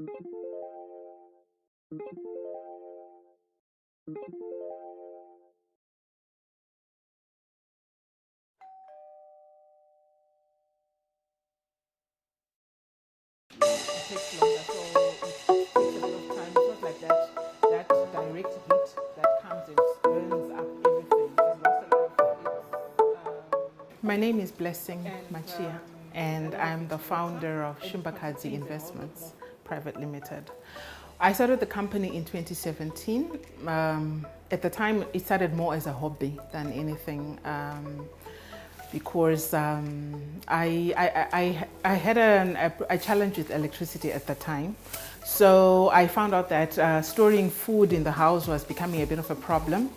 Takes longer, so it takes a bit of time. It's not like that direct heat that comes and burns up everything. There's lots of My name is Blessing Machiya, and I'm the founder of Shumbakazi Investments Private Limited. I started the company in 2017. At the time, it started more as a hobby than anything. Because I had a challenge with electricity at the time. So I found out that storing food in the house was becoming a bit of a problem.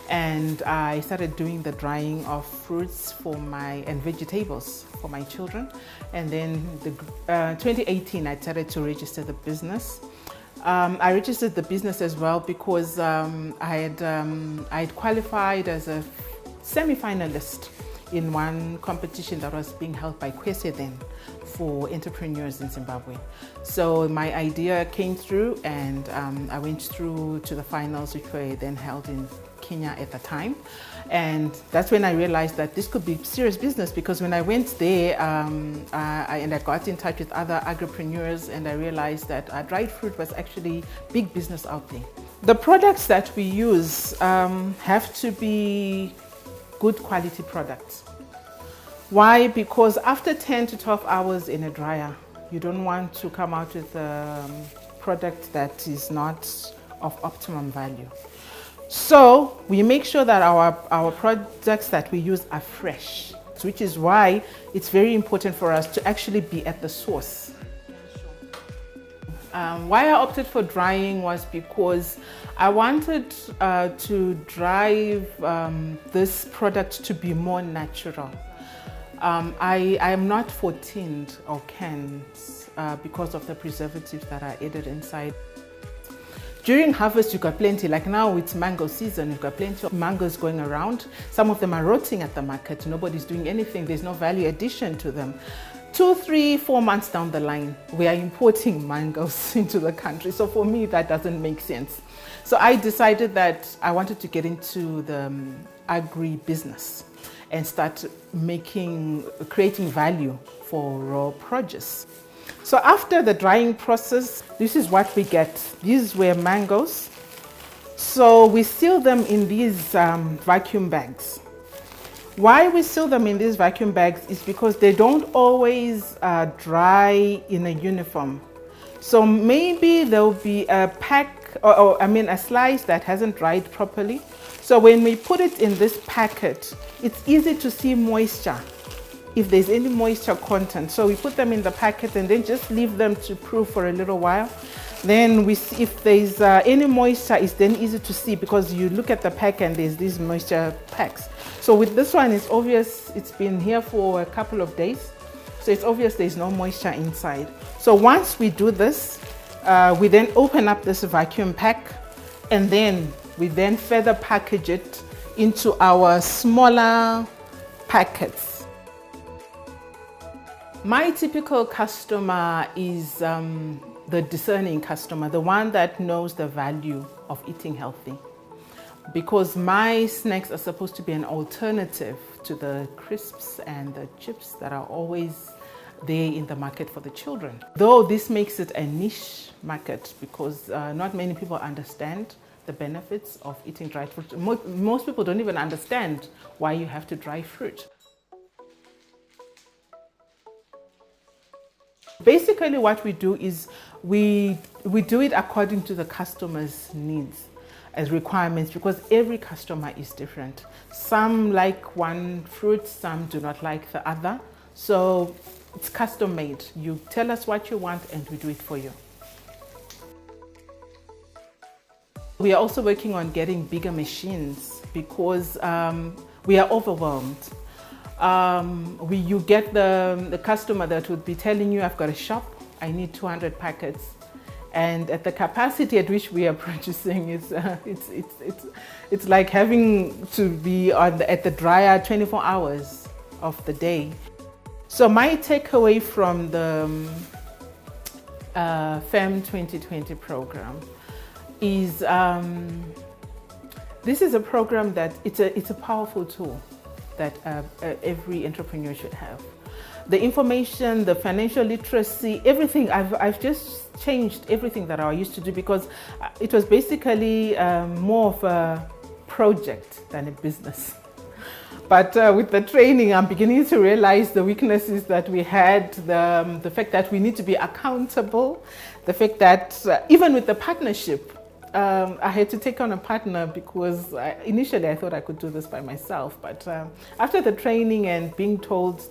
And I started doing the drying of fruits and vegetables for my children. And then 2018, I started to register the business. I registered the business as well because I had qualified as a semi-finalist in one competition that was being held by Kwese then for entrepreneurs in Zimbabwe. So my idea came through, and I went through to the finals, which were then held in Kenya at the time. And that's when I realized that this could be serious business, because when I went there I got in touch with other agripreneurs, and I realized that dried fruit was actually big business out there. The products that we use have to be good quality products. Why? Because after 10 to 12 hours in a dryer, you don't want to come out with a product that is not of optimum value. So we make sure that our products that we use are fresh, which is why it's very important for us to actually be at the source. Why I opted for drying was because I wanted to drive this product to be more natural. I am not for tinned or canned because of the preservatives that are added inside. During harvest, you've got plenty. Like now, it's mango season. You've got plenty of mangoes going around. Some of them are rotting at the market. Nobody's doing anything. There's no value addition to them. 2, 3, 4 months down the line, we are importing mangoes into the country. So for me, that doesn't make sense. So I decided that I wanted to get into the agri-business and start creating value for raw produce. So after the drying process, this is what we get. These were mangoes. So we seal them in these vacuum bags. Why we seal them in these vacuum bags is because they don't always dry in a uniform. So maybe there'll be a a slice that hasn't dried properly. So when we put it in this packet, it's easy to see moisture, if there's any moisture content. So we put them in the packet and then just leave them to proof for a little while. Then we see if there's any moisture, it's then easy to see because you look at the pack and there's these moisture packs. So with this one, it's obvious it's been here for a couple of days. So it's obvious there's no moisture inside. So once we do this, we then open up this vacuum pack, and then we then further package it into our smaller packets. My typical customer is the discerning customer, the one that knows the value of eating healthy. Because my snacks are supposed to be an alternative to the crisps and the chips that are always there in the market for the children. Though this makes it a niche market because not many people understand the benefits of eating dried fruit. Most people don't even understand why you have to dry fruit. Basically what we do is we do it according to the customer's needs as requirements, because every customer is different. Some like one fruit, some do not like the other. So it's custom made. You tell us what you want and we do it for you. We are also working on getting bigger machines because we are overwhelmed. You get the customer that would be telling you, I've got a shop, I need 200 packets. And at the capacity at which we are producing, it's like having to be at the dryer 24 hours of the day. So my takeaway from FEM 2020 program is this is a program that it's a powerful tool that every entrepreneur should have. The information, the financial literacy, everything, I've just changed everything that I used to do, because it was basically more of a project than a business. But with the training, I'm beginning to realize the weaknesses that we had, the fact that we need to be accountable, the fact that even with the partnership, I had to take on a partner because initially I thought I could do this by myself. But after the training and being told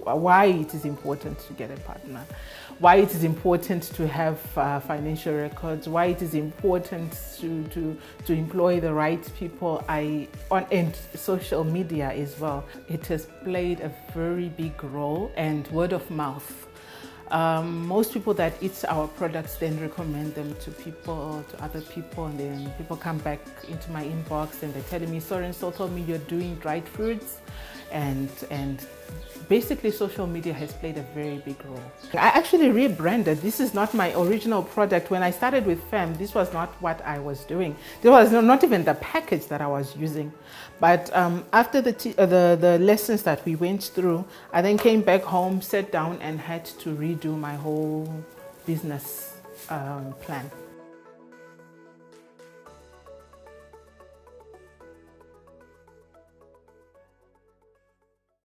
why it is important to get a partner, why it is important to have financial records, why it is important to employ the right people, and social media as well, it has played a very big role, and word of mouth. Most people that eat our products then recommend them to other people, and then people come back into my inbox and they're telling me, so and so told me you're doing dried fruits, and basically social media has played a very big role. I actually rebranded. This is not my original product. When I started with FEM, this was not what I was doing. This was not even the package that I was using. But after the lessons that we went through, I then came back home, sat down and had to redo my whole business plan.